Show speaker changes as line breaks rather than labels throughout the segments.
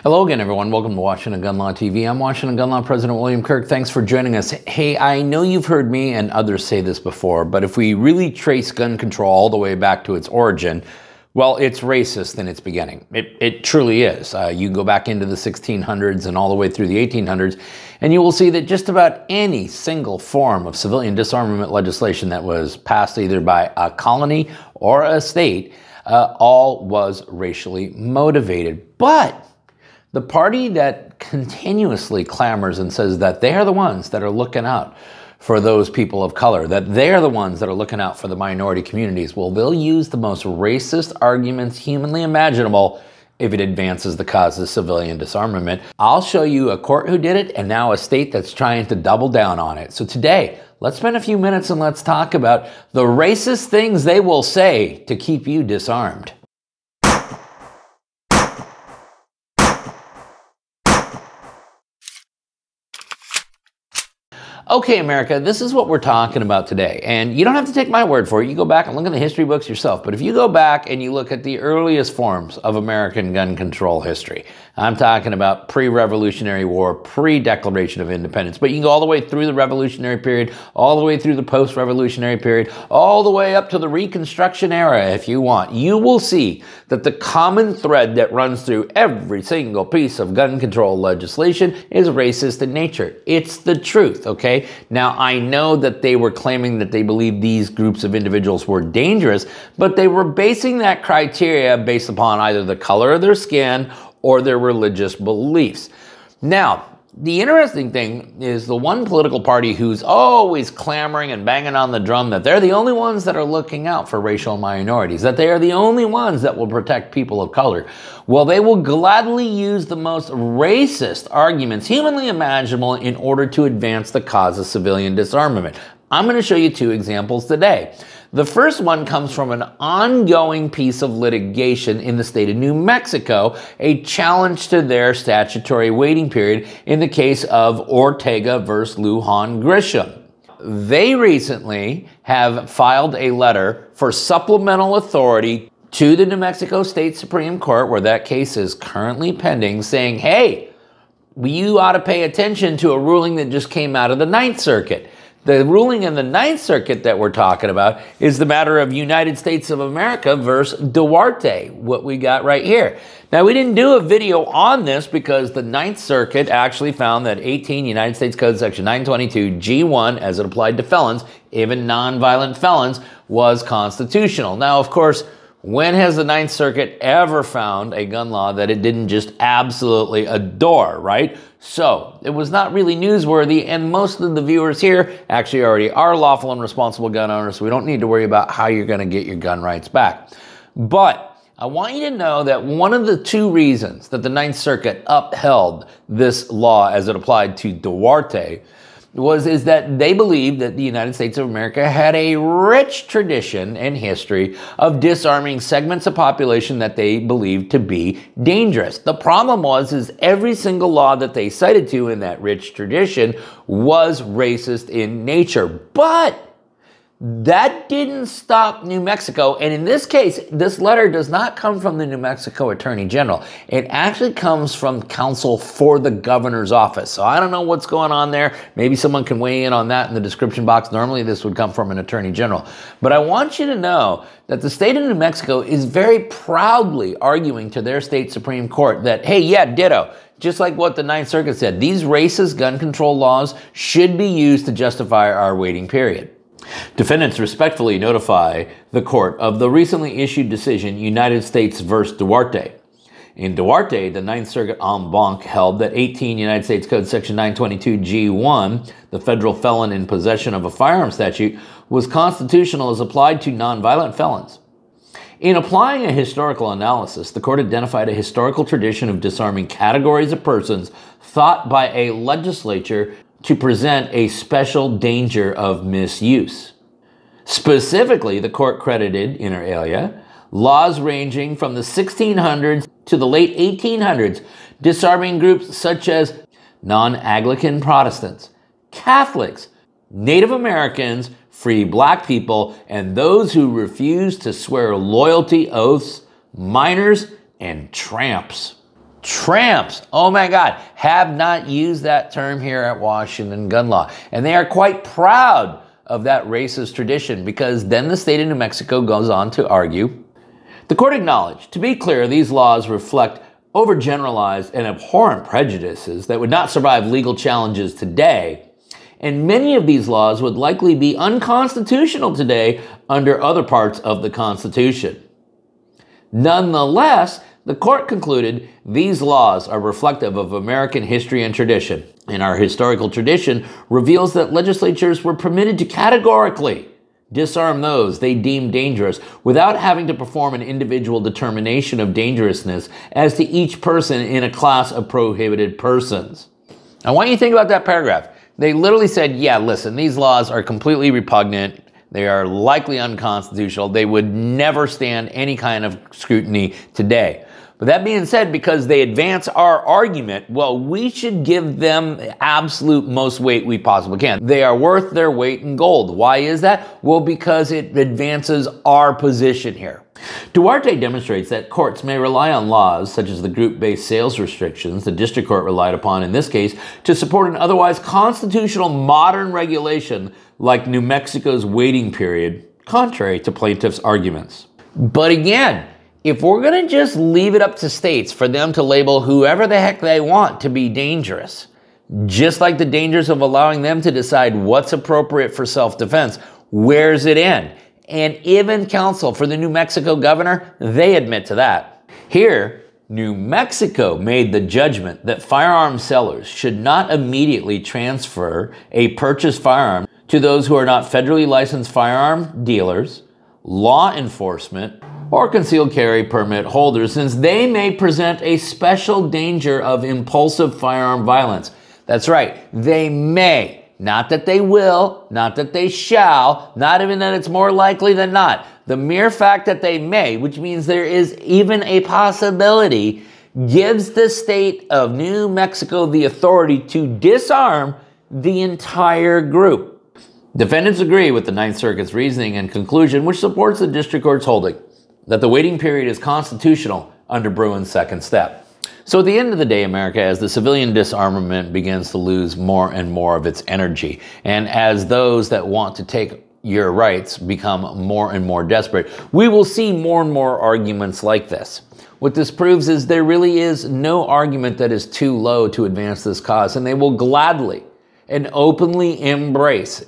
Hello again, everyone. Welcome to Washington Gun Law TV. I'm Washington Gun Law President William Kirk. Thanks for joining us. Hey, I know you've heard me and others say this before, but if we really trace gun control all the way back to its origin, well, it's racist in its beginning. It truly is. You can go back into the 1600s and all the way through the 1800s, and you will see that just about any single form of civilian disarmament legislation that was passed either by a colony or a state, all was racially motivated. But the party that continuously clamors and says that they are the ones that are looking out for those people of color, that they are the ones that are looking out for the minority communities, well, they'll use the most racist arguments humanly imaginable if it advances the cause of civilian disarmament. I'll show you a court who did it and now a state that's trying to double down on it. So today, let's spend a few minutes and let's talk about the racist things they will say to keep you disarmed. Okay, America, this is what we're talking about today. And you don't have to take my word for it. You go back and look in the history books yourself. But if you go back and you look at the earliest forms of American gun control history, I'm talking about pre-Revolutionary War, pre-Declaration of Independence. But you can go all the way through the Revolutionary period, all the way through the post-Revolutionary period, all the way up to the Reconstruction era, if you want. You will see that the common thread that runs through every single piece of gun control legislation is racist in nature. It's the truth, okay? Now, I know that they were claiming that they believed these groups of individuals were dangerous, but they were basing that criteria based upon either the color of their skin or their religious beliefs. Now, the interesting thing is the one political party who's always clamoring and banging on the drum that they're the only ones that are looking out for racial minorities, that they are the only ones that will protect people of color. Well, they will gladly use the most racist arguments humanly imaginable in order to advance the cause of civilian disarmament. I'm going to show you two examples today. The first one comes from an ongoing piece of litigation in the state of New Mexico, a challenge to their statutory waiting period in the case of Ortega versus Lujan Grisham. They recently have filed a letter for supplemental authority to the New Mexico State Supreme Court, where that case is currently pending, saying, hey, you ought to pay attention to a ruling that just came out of the Ninth Circuit. The ruling in the Ninth Circuit that we're talking about is the matter of United States of America versus Duarte, what we got right here. Now, we didn't do a video on this because the Ninth Circuit actually found that 18 United States Code Section 922 G1, as it applied to felons, even nonviolent felons, was constitutional. Now, of course, when has the Ninth Circuit ever found a gun law that it didn't just absolutely adore, right? So it was not really newsworthy, and most of the viewers here actually already are lawful and responsible gun owners, so we don't need to worry about how you're going to get your gun rights back. But I want you to know that one of the two reasons that the Ninth Circuit upheld this law as it applied to Duarte is that they believed that the United States of America had a rich tradition and history of disarming segments of population that they believed to be dangerous. The problem is every single law that they cited to in that rich tradition was racist in nature. But that didn't stop New Mexico, and in this case, this letter does not come from the New Mexico Attorney General. It actually comes from counsel for the governor's office. So I don't know what's going on there. Maybe someone can weigh in on that in the description box. Normally, this would come from an Attorney General. But I want you to know that the state of New Mexico is very proudly arguing to their state Supreme Court that, hey, yeah, ditto. Just like what the Ninth Circuit said, these racist gun control laws should be used to justify our waiting period. Defendants respectfully notify the court of the recently issued decision United States versus Duarte. In Duarte, the Ninth Circuit en banc held that 18 United States Code Section 922 G1, the federal felon in possession of a firearm statute, was constitutional as applied to nonviolent felons. In applying a historical analysis, the court identified a historical tradition of disarming categories of persons thought by a legislature to present a special danger of misuse. Specifically, the court credited, inter alia, laws ranging from the 1600s to the late 1800s, disarming groups such as non-Anglican Protestants, Catholics, Native Americans, free black people, and those who refuse to swear loyalty oaths, minors, and tramps. Tramps, oh my God, have not used that term here at Washington gun law. And they are quite proud of that racist tradition, because then the state of New Mexico goes on to argue, the court acknowledged, to be clear, these laws reflect overgeneralized and abhorrent prejudices that would not survive legal challenges today, and many of these laws would likely be unconstitutional today under other parts of the Constitution. Nonetheless, the court concluded these laws are reflective of American history and tradition, and our historical tradition reveals that legislatures were permitted to categorically disarm those they deemed dangerous without having to perform an individual determination of dangerousness as to each person in a class of prohibited persons. I want you to think about that paragraph. They literally said, yeah, listen, these laws are completely repugnant. They are likely unconstitutional. They would never stand any kind of scrutiny today. But that being said, because they advance our argument, well, we should give them the absolute most weight we possibly can. They are worth their weight in gold. Why is that? Well, because it advances our position here. Duarte demonstrates that courts may rely on laws such as the group-based sales restrictions the district court relied upon in this case to support an otherwise constitutional modern regulation like New Mexico's waiting period, contrary to plaintiffs' arguments. But again, if we're going to just leave it up to states for them to label whoever the heck they want to be dangerous, just like the dangers of allowing them to decide what's appropriate for self-defense, where's it end? And even counsel for the New Mexico governor, they admit to that. Here, New Mexico made the judgment that firearm sellers should not immediately transfer a purchased firearm to those who are not federally licensed firearm dealers, law enforcement, or concealed carry permit holders, since they may present a special danger of impulsive firearm violence. That's right, they may. Not that they will, not that they shall, not even that it's more likely than not. The mere fact that they may, which means there is even a possibility, gives the state of New Mexico the authority to disarm the entire group. Defendants agree with the Ninth Circuit's reasoning and conclusion, which supports the district court's holding that the waiting period is constitutional under Bruin's second step. So at the end of the day, America, as the civilian disarmament begins to lose more and more of its energy, and as those that want to take your rights become more and more desperate, we will see more and more arguments like this. What this proves is there really is no argument that is too low to advance this cause, and they will gladly and openly embrace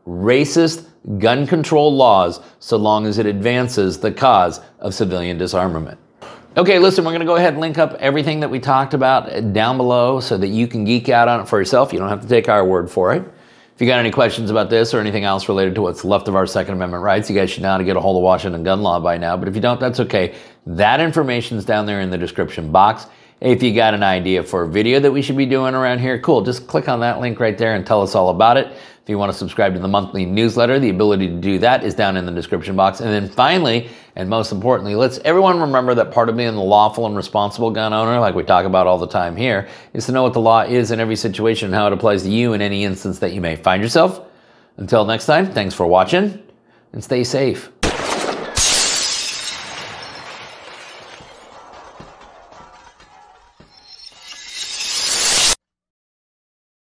racist gun control laws so long as it advances the cause of civilian disarmament. Okay, listen, we're going to go ahead and link up everything that we talked about down below so that you can geek out on it for yourself. You don't have to take our word for it. If you got any questions about this or anything else related to what's left of our Second Amendment rights, you guys should know how to get a hold of Washington gun law by now. But if you don't, that's okay. That information's down there in the description box. If you got an idea for a video that we should be doing around here, cool. Just click on that link right there and tell us all about it. If you want to subscribe to the monthly newsletter, the ability to do that is down in the description box. And then finally, and most importantly, let's everyone remember that part of being the lawful and responsible gun owner, like we talk about all the time here, is to know what the law is in every situation and how it applies to you in any instance that you may find yourself. Until next time, thanks for watching and stay safe.